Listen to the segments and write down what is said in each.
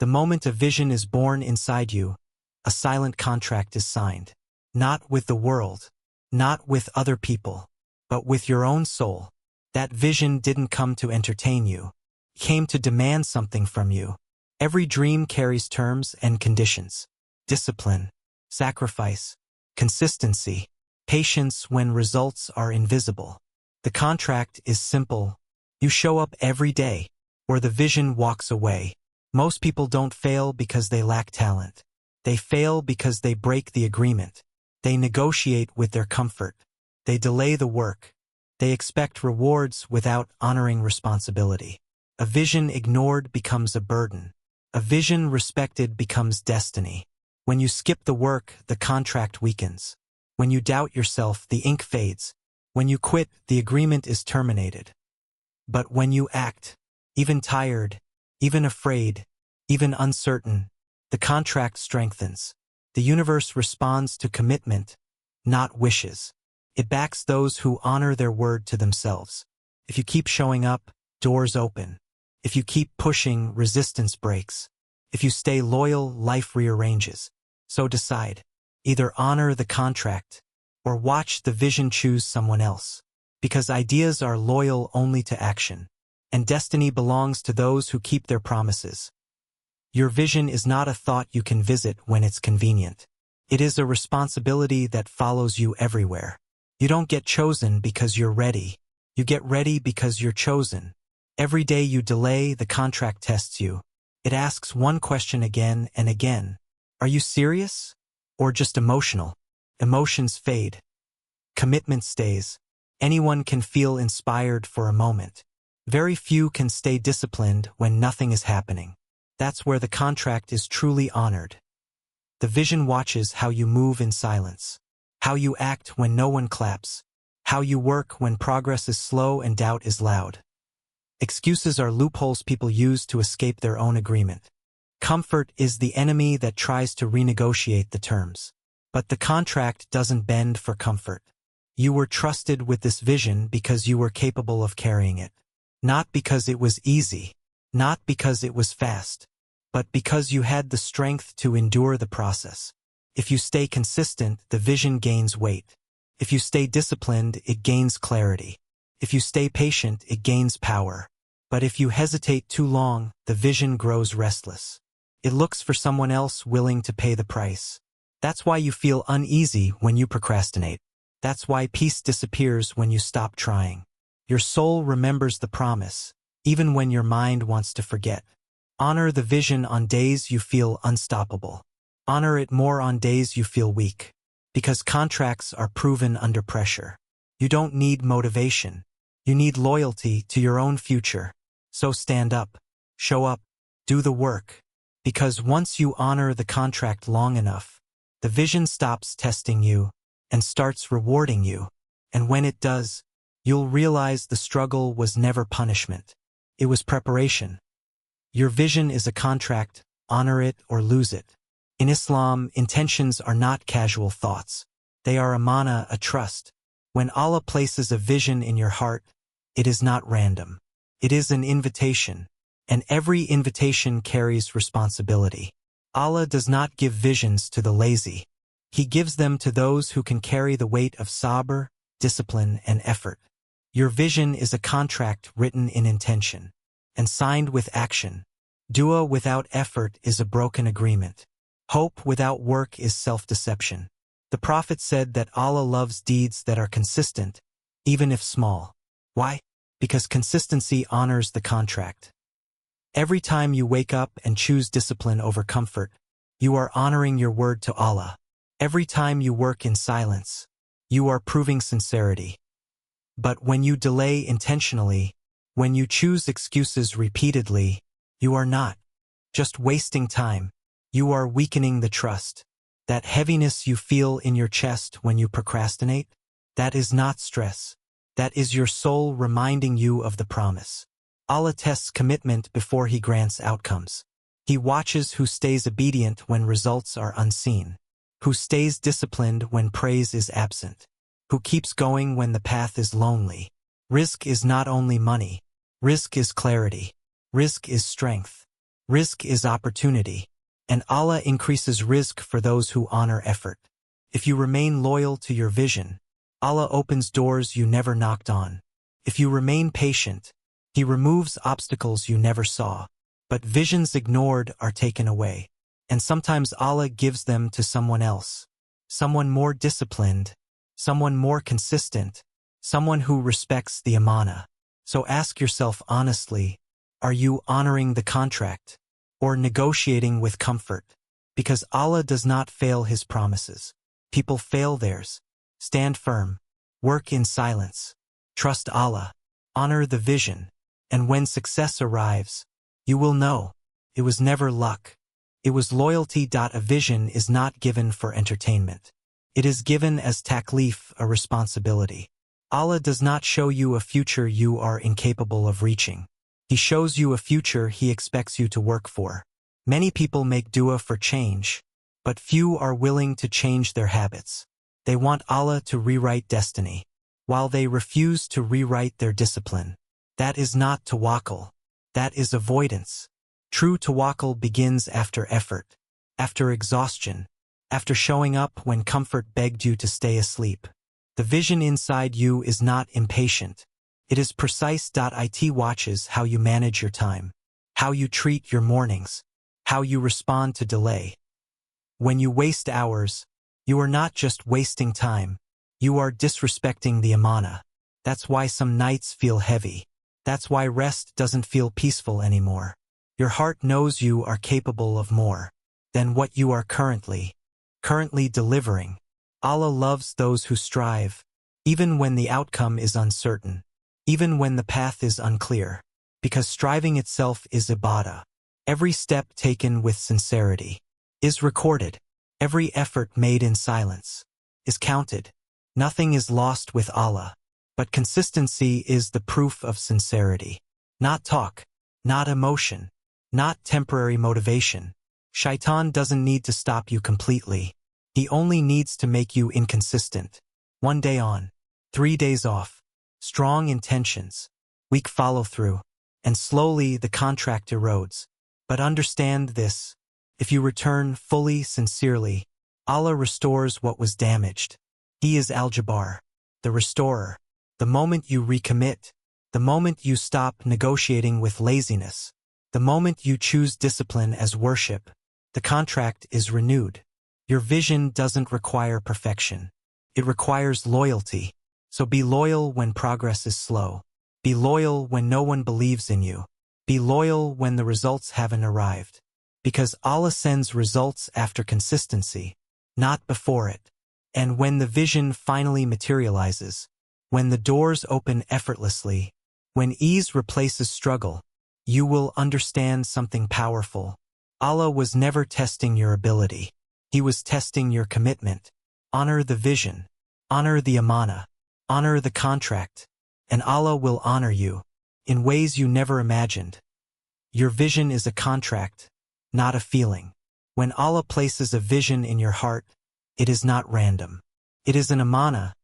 The moment a vision is born inside you, a silent contract is signed. Not with the world, not with other people, but with your own soul. That vision didn't come to entertain you. It came to demand something from you. Every dream carries terms and conditions. Discipline, sacrifice, consistency, patience when results are invisible. The contract is simple. You show up every day, or the vision walks away. Most people don't fail because they lack talent. They fail because they break the agreement. They negotiate with their comfort. They delay the work. They expect rewards without honoring responsibility. A vision ignored becomes a burden. A vision respected becomes destiny. When you skip the work, the contract weakens. When you doubt yourself, the ink fades. When you quit, the agreement is terminated. But when you act, even tired, even afraid, even uncertain, the contract strengthens. The universe responds to commitment, not wishes. It backs those who honor their word to themselves. If you keep showing up, doors open. If you keep pushing, resistance breaks. If you stay loyal, life rearranges. So decide. Either honor the contract, or watch the vision choose someone else. Because ideas are loyal only to action, and destiny belongs to those who keep their promises. Your vision is not a thought you can visit when it's convenient. It is a responsibility that follows you everywhere. You don't get chosen because you're ready. You get ready because you're chosen. Every day you delay, the contract tests you. It asks one question again and again. Are you serious? Or just emotional? Emotions fade. Commitment stays. Anyone can feel inspired for a moment. Very few can stay disciplined when nothing is happening. That's where the contract is truly honored. The vision watches how you move in silence, how you act when no one claps, how you work when progress is slow and doubt is loud. Excuses are loopholes people use to escape their own agreement. Comfort is the enemy that tries to renegotiate the terms. But the contract doesn't bend for comfort. You were trusted with this vision because you were capable of carrying it. Not because it was easy, not because it was fast, but because you had the strength to endure the process. If you stay consistent, the vision gains weight. If you stay disciplined, it gains clarity. If you stay patient, it gains power. But if you hesitate too long, the vision grows restless. It looks for someone else willing to pay the price. That's why you feel uneasy when you procrastinate. That's why peace disappears when you stop trying. Your soul remembers the promise, even when your mind wants to forget. Honor the vision on days you feel unstoppable. Honor it more on days you feel weak. Because contracts are proven under pressure. You don't need motivation. You need loyalty to your own future. So stand up, show up, do the work. Because once you honor the contract long enough, the vision stops testing you and starts rewarding you. And when it does, you'll realize the struggle was never punishment. It was preparation. Your vision is a contract, honor it or lose it. In Islam, intentions are not casual thoughts. They are amana, a trust. When Allah places a vision in your heart, it is not random. It is an invitation, and every invitation carries responsibility. Allah does not give visions to the lazy. He gives them to those who can carry the weight of sabr, discipline, and effort. Your vision is a contract written in intention and signed with action. Dua without effort is a broken agreement. Hope without work is self-deception. The Prophet said that Allah loves deeds that are consistent, even if small. Why? Because consistency honors the contract. Every time you wake up and choose discipline over comfort, you are honoring your word to Allah. Every time you work in silence, you are proving sincerity. But when you delay intentionally, when you choose excuses repeatedly, you are not just wasting time. You are weakening the trust. That heaviness you feel in your chest when you procrastinate, that is not stress. That is your soul reminding you of the promise. Allah tests commitment before He grants outcomes. He watches who stays obedient when results are unseen, who stays disciplined when praise is absent, who keeps going when the path is lonely. Risk is not only money. Risk is clarity. Risk is strength. Rizq is opportunity, and Allah increases rizq for those who honor effort. If you remain loyal to your vision, Allah opens doors you never knocked on. If you remain patient, He removes obstacles you never saw. But visions ignored are taken away. And sometimes Allah gives them to someone else. Someone more disciplined, someone more consistent, someone who respects the amana. So ask yourself honestly, are you honoring the contract or negotiating with comfort? Because Allah does not fail His promises. People fail theirs. Stand firm. Work in silence. Trust Allah. Honor the vision. And when success arrives, you will know it was never luck. It was loyalty. A vision is not given for entertainment. It is given as taklif, a responsibility. Allah does not show you a future you are incapable of reaching. He shows you a future He expects you to work for. Many people make dua for change, but few are willing to change their habits. They want Allah to rewrite destiny, while they refuse to rewrite their discipline. That is not tawakkul. That is avoidance. True tawakkul begins after effort, after exhaustion, after showing up when comfort begged you to stay asleep. The vision inside you is not impatient. It is precise. It watches how you manage your time, how you treat your mornings, how you respond to delay. When you waste hours, you are not just wasting time, you are disrespecting the amana. That's why some nights feel heavy. That's why rest doesn't feel peaceful anymore. Your heart knows you are capable of more than what you are currently delivering. Allah loves those who strive, even when the outcome is uncertain, even when the path is unclear, because striving itself is ibadah. Every step taken with sincerity is recorded. Every effort made in silence is counted. Nothing is lost with Allah, but consistency is the proof of sincerity. Not talk, not emotion, not temporary motivation. Shaitan doesn't need to stop you completely. He only needs to make you inconsistent. 1 day on, 3 days off, strong intentions, weak follow-through, and slowly the contract erodes. But understand this, if you return fully, sincerely, Allah restores what was damaged. He is Al-Jabbar, the restorer. The moment you recommit, the moment you stop negotiating with laziness, the moment you choose discipline as worship, the contract is renewed. Your vision doesn't require perfection. It requires loyalty. So be loyal when progress is slow. Be loyal when no one believes in you. Be loyal when the results haven't arrived. Because Allah sends results after consistency, not before it. And when the vision finally materializes, when the doors open effortlessly, when ease replaces struggle, you will understand something powerful. Allah was never testing your ability. He was testing your commitment. Honor the vision. Honor the amana. Honor the contract. And Allah will honor you in ways you never imagined. Your vision is a contract, not a feeling. When Allah places a vision in your heart, it is not random. It is an amana,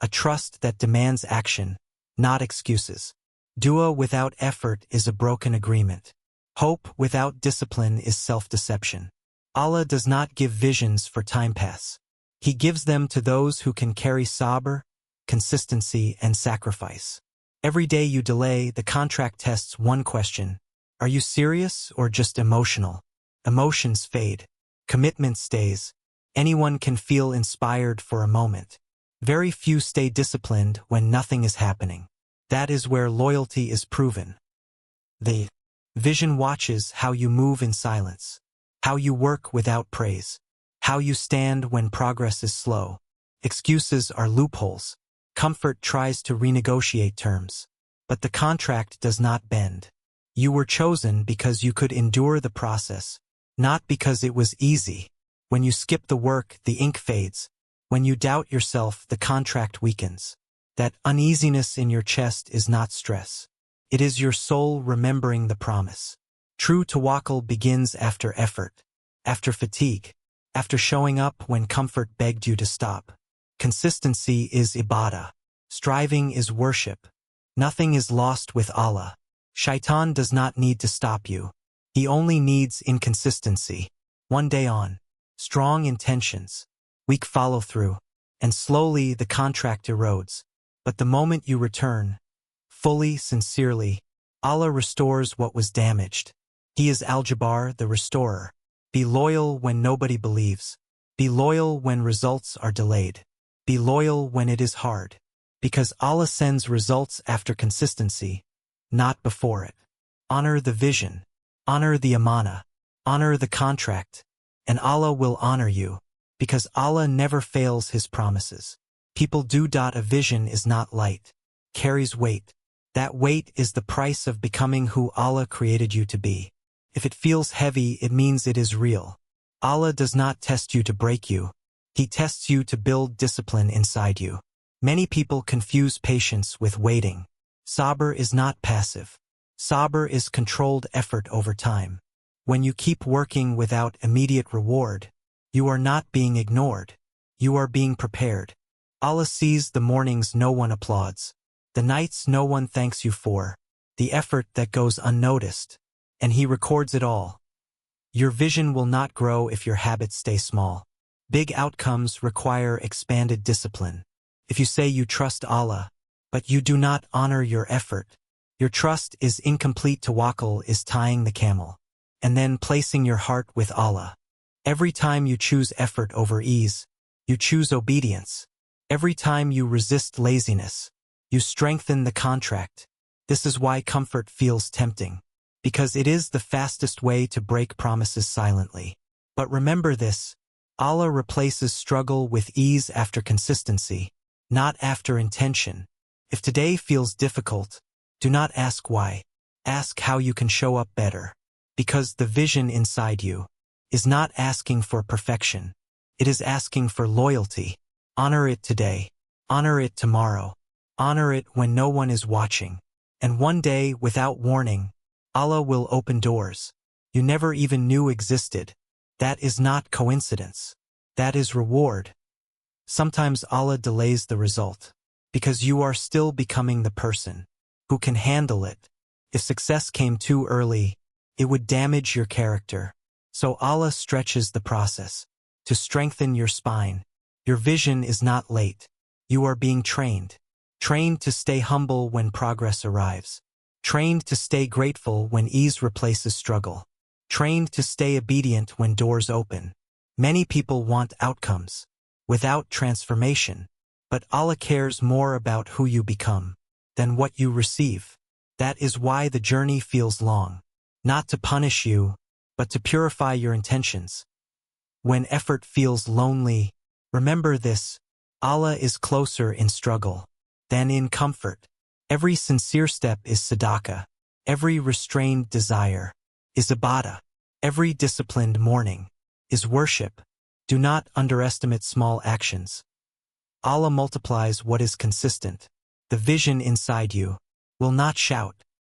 a trust that demands action, not excuses. Dua without effort is a broken agreement. Hope without discipline is self-deception. Allah does not give visions for time pass. He gives them to those who can carry sabr, consistency, and sacrifice. Every day you delay, the contract tests one question. Are you serious or just emotional? Emotions fade. Commitment stays. Anyone can feel inspired for a moment. Very few stay disciplined when nothing is happening. That is where loyalty is proven. The vision watches how you move in silence, how you work without praise, how you stand when progress is slow. Excuses are loopholes. Comfort tries to renegotiate terms. But the contract does not bend. You were chosen because you could endure the process, not because it was easy. When you skip the work, the ink fades. When you doubt yourself, the contract weakens. That uneasiness in your chest is not stress. It is your soul remembering the promise. True tawakkul begins after effort, after fatigue, after showing up when comfort begged you to stop. Consistency is ibadah. Striving is worship. Nothing is lost with Allah. Shaitan does not need to stop you. He only needs inconsistency. One day on, strong intentions, weak follow-through, and slowly the contract erodes. But the moment you return, fully, sincerely, Allah restores what was damaged. He is Al-Jabbar, the restorer. Be loyal when nobody believes. Be loyal when results are delayed. Be loyal when it is hard. Because Allah sends results after consistency, not before it. Honor the vision. Honor the amana. Honor the contract. And Allah will honor you, because Allah never fails His promises. People do. A vision is not light. Carries weight. That weight is the price of becoming who Allah created you to be. If it feels heavy, it means it is real. Allah does not test you to break you. He tests you to build discipline inside you. Many people confuse patience with waiting. Sabr is not passive. Sabr is controlled effort over time. When you keep working without immediate reward, you are not being ignored. You are being prepared. Allah sees the mornings no one applauds, the nights no one thanks you for, the effort that goes unnoticed, and He records it all. Your vision will not grow if your habits stay small. Big outcomes require expanded discipline. If you say you trust Allah, but you do not honor your effort, your trust is incomplete. Tawakkul is tying the camel, and then placing your heart with Allah. Every time you choose effort over ease, you choose obedience. Every time you resist laziness, you strengthen the contract. This is why comfort feels tempting, because it is the fastest way to break promises silently. But remember this, Allah replaces struggle with ease after consistency, not after intention. If today feels difficult, do not ask why. Ask how you can show up better. Because the vision inside you is not asking for perfection. It is asking for loyalty. Honor it today. Honor it tomorrow. Honor it when no one is watching. And one day, without warning, Allah will open doors you never even knew existed. That is not coincidence. That is reward. Sometimes Allah delays the result, because you are still becoming the person who can handle it. If success came too early, it would damage your character. So Allah stretches the process to strengthen your spine. Your vision is not late. You are being trained. Trained to stay humble when progress arrives. Trained to stay grateful when ease replaces struggle. Trained to stay obedient when doors open. Many people want outcomes without transformation, but Allah cares more about who you become than what you receive. That is why the journey feels long. Not to punish you, but to purify your intentions. When effort feels lonely, remember this, Allah is closer in struggle than in comfort. Every sincere step is sadaqah. Every restrained desire is ibadah. Every disciplined morning is worship. Do not underestimate small actions. Allah multiplies what is consistent. The vision inside you will not shout.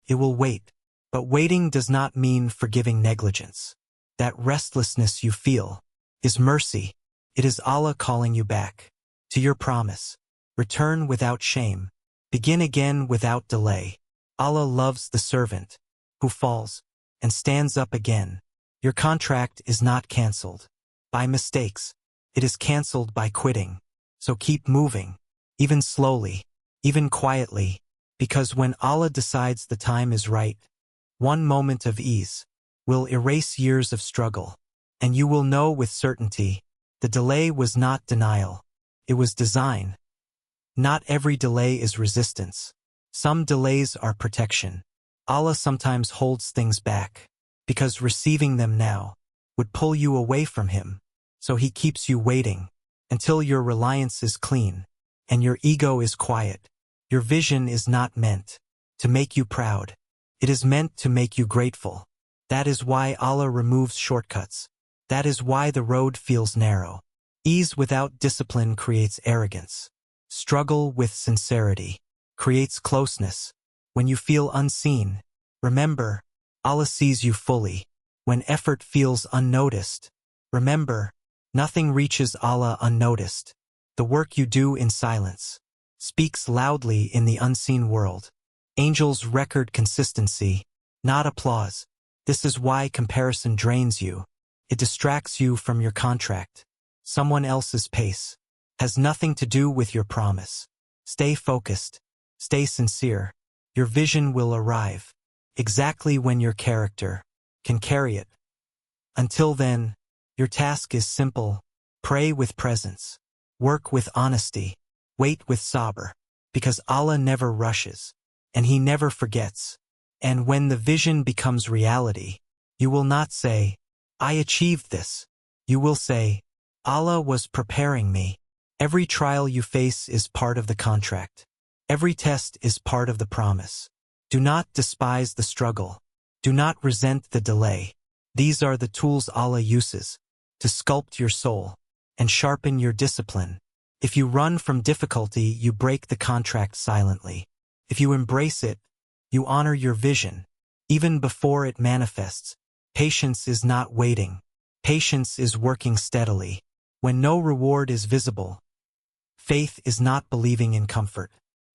It will wait. But waiting does not mean forgiving negligence. That restlessness you feel is mercy. It is Allah calling you back to your promise. Return without shame. Begin again without delay. Allah loves the servant who falls and stands up again. Your contract is not cancelled by mistakes. It is cancelled by quitting. So keep moving, even slowly, even quietly, because when Allah decides the time is right, one moment of ease will erase years of struggle, and you will know with certainty the delay was not denial. It was design. Not every delay is resistance. Some delays are protection. Allah sometimes holds things back, because receiving them now would pull you away from Him. So He keeps you waiting until your reliance is clean and your ego is quiet. Your vision is not meant to make you proud. It is meant to make you grateful. That is why Allah removes shortcuts. That is why the road feels narrow. Ease without discipline creates arrogance. Struggle with sincerity creates closeness. When you feel unseen, remember, Allah sees you fully. When effort feels unnoticed, remember, nothing reaches Allah unnoticed. The work you do in silence speaks loudly in the unseen world. Angels record consistency, not applause. This is why comparison drains you. It distracts you from your contract. Someone else's pace has nothing to do with your promise. Stay focused. Stay sincere. Your vision will arrive exactly when your character can carry it. Until then, your task is simple. Pray with presence. Work with honesty. Wait with sabr. Because Allah never rushes, and He never forgets. And when the vision becomes reality, you will not say, I achieved this. You will say, Allah was preparing me. Every trial you face is part of the contract. Every test is part of the promise. Do not despise the struggle. Do not resent the delay. These are the tools Allah uses to sculpt your soul and sharpen your discipline. If you run from difficulty, you break the contract silently. If you embrace it, you honor your vision, even before it manifests. Patience is not waiting. Patience is working steadily. When no reward is visible, faith is not believing in comfort.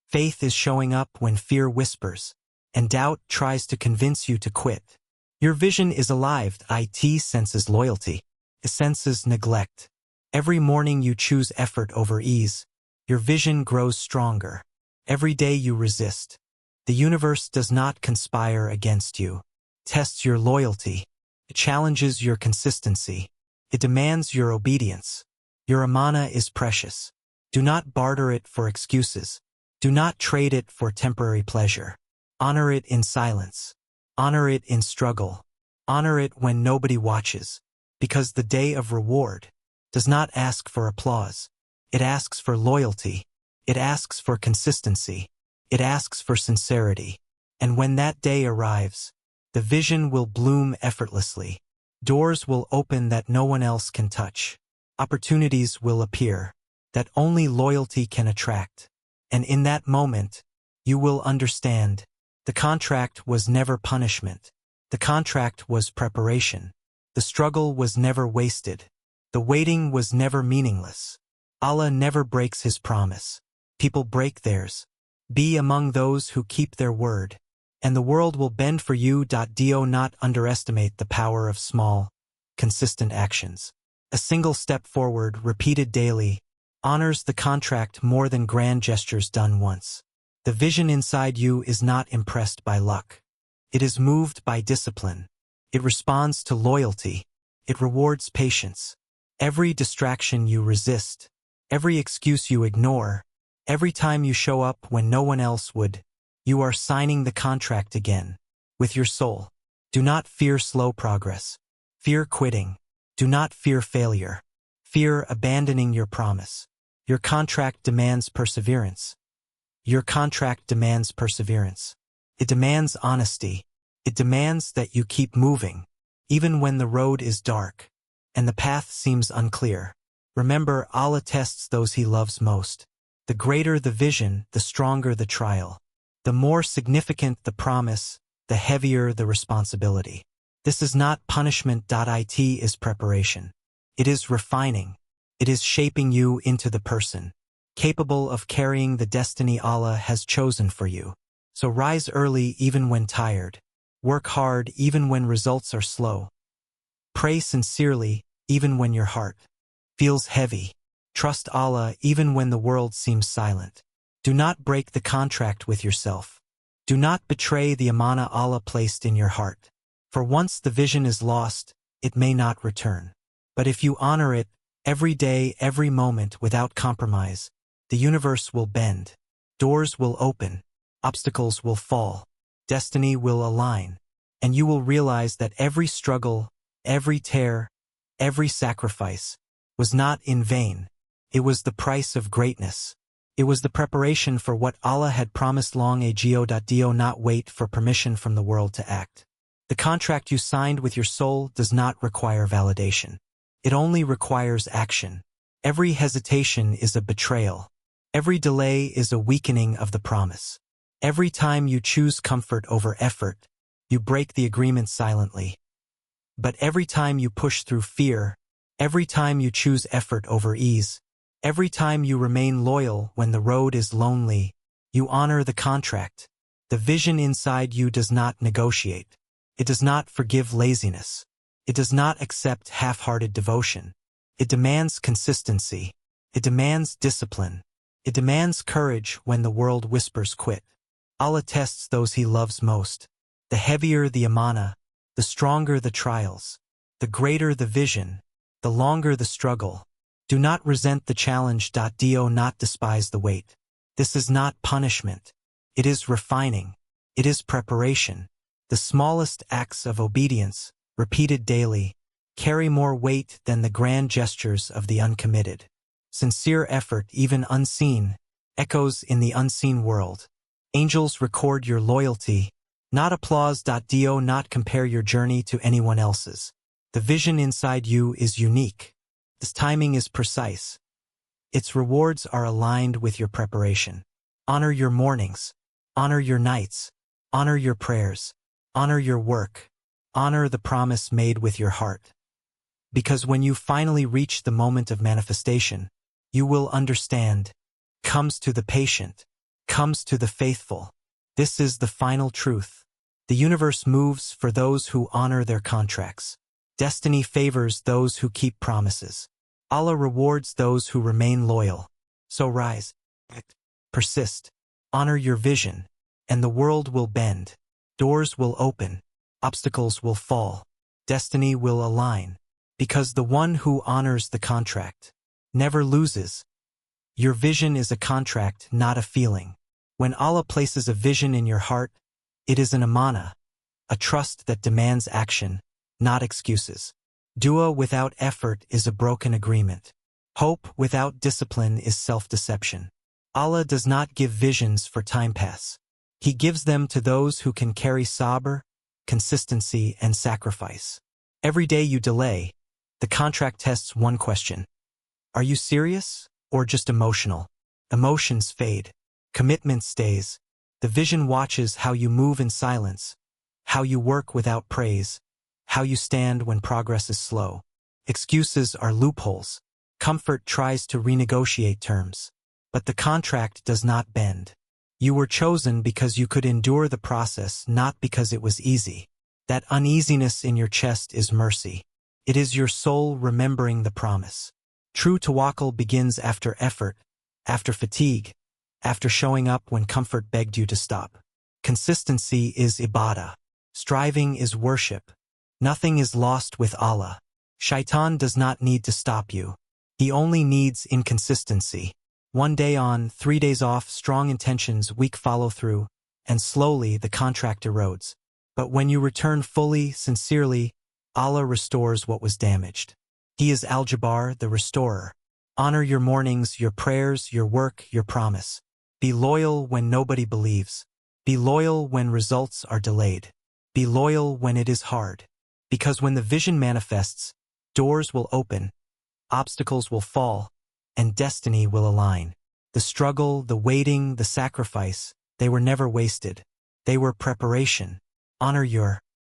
Faith is showing up when fear whispers, and doubt tries to convince you to quit. Your vision is alive. It senses loyalty. It senses neglect. Every morning you choose effort over ease. Your vision grows stronger. Every day you resist. The universe does not conspire against you. It tests your loyalty. It challenges your consistency. It demands your obedience. Your amana is precious. Do not barter it for excuses. Do not trade it for temporary pleasure. Honor it in silence. Honor it in struggle. Honor it when nobody watches. Because the day of reward does not ask for applause. It asks for loyalty. It asks for consistency. It asks for sincerity. And when that day arrives, the vision will bloom effortlessly. Doors will open that no one else can touch. Opportunities will appear that only loyalty can attract. And in that moment, you will understand the contract was never punishment. The contract was preparation. The struggle was never wasted. The waiting was never meaningless. Allah never breaks His promise. People break theirs. Be among those who keep their word, and the world will bend for you. Do not underestimate the power of small, consistent actions. A single step forward, repeated daily, honors the contract more than grand gestures done once. The vision inside you is not impressed by luck. It is moved by discipline. It responds to loyalty. It rewards patience. Every distraction you resist, every excuse you ignore, every time you show up when no one else would, you are signing the contract again with your soul. Do not fear slow progress. Fear quitting. Do not fear failure. Fear abandoning your promise. Your contract demands perseverance. Your contract demands perseverance. It demands honesty. It demands that you keep moving, even when the road is dark and the path seems unclear. Remember, Allah tests those He loves most. The greater the vision, the stronger the trial. The more significant the promise, the heavier the responsibility. This is not punishment. It is preparation. It is refining. It is shaping you into the person capable of carrying the destiny Allah has chosen for you. So rise early even when tired. Work hard even when results are slow. Pray sincerely even when your heart feels heavy. Trust Allah even when the world seems silent. Do not break the contract with yourself. Do not betray the amana Allah placed in your heart. For once the vision is lost, it may not return. But if you honor it, every day, every moment without compromise, the universe will bend. Doors will open. Obstacles will fall. Destiny will align. And you will realize that every struggle, every tear, every sacrifice was not in vain. It was the price of greatness. It was the preparation for what Allah had promised long ago. Do not wait for permission from the world to act. The contract you signed with your soul does not require validation. It only requires action. Every hesitation is a betrayal. Every delay is a weakening of the promise. Every time you choose comfort over effort, you break the agreement silently. But every time you push through fear, every time you choose effort over ease, every time you remain loyal when the road is lonely, you honor the contract. The vision inside you does not negotiate. It does not forgive laziness. It does not accept half-hearted devotion. It demands consistency. It demands discipline. It demands courage when the world whispers quit. Allah tests those He loves most. The heavier the amana, the stronger the trials. The greater the vision, the longer the struggle. Do not resent the challenge. Do not despise the weight. This is not punishment. It is refining. It is preparation. The smallest acts of obedience, repeated daily, carry more weight than the grand gestures of the uncommitted. Sincere effort, even unseen, echoes in the unseen world. Angels record your loyalty, not applause. Do not compare your journey to anyone else's. The vision inside you is unique. Its timing is precise. Its rewards are aligned with your preparation. Honor your mornings. Honor your nights. Honor your prayers. Honor your work. Honor the promise made with your heart. Because when you finally reach the moment of manifestation, you will understand. Comes to the patient. Comes to the faithful. This is the final truth. The universe moves for those who honor their contracts. Destiny favors those who keep promises. Allah rewards those who remain loyal. So rise. Persist. Honor your vision, and the world will bend. Doors will open. Obstacles will fall. Destiny will align. Because the one who honors the contract never loses. Your vision is a contract, not a feeling. When Allah places a vision in your heart, it is an amana, a trust that demands action, not excuses. Dua without effort is a broken agreement. Hope without discipline is self-deception. Allah does not give visions for time pass. He gives them to those who can carry sabr, consistency, and sacrifice. Every day you delay, the contract tests one question. Are you serious or just emotional? Emotions fade. Commitment stays. The vision watches how you move in silence, how you work without praise, how you stand when progress is slow. Excuses are loopholes. Comfort tries to renegotiate terms. But the contract does not bend. You were chosen because you could endure the process, not because it was easy. That uneasiness in your chest is mercy. It is your soul remembering the promise. True tawakkul begins after effort, after fatigue, after showing up when comfort begged you to stop. Consistency is ibadah. Striving is worship. Nothing is lost with Allah. Shaitan does not need to stop you. He only needs inconsistency. 1 day on, 3 days off, strong intentions, weak follow-through, and slowly the contract erodes. But when you return fully, sincerely, Allah restores what was damaged. He is Al-Jabbar, the restorer. Honor your mornings, your prayers, your work, your promise. Be loyal when nobody believes. Be loyal when results are delayed. Be loyal when it is hard. Because when the vision manifests, doors will open, obstacles will fall, and destiny will align. The struggle, the waiting, the sacrifice, they were never wasted. They were preparation. Honor your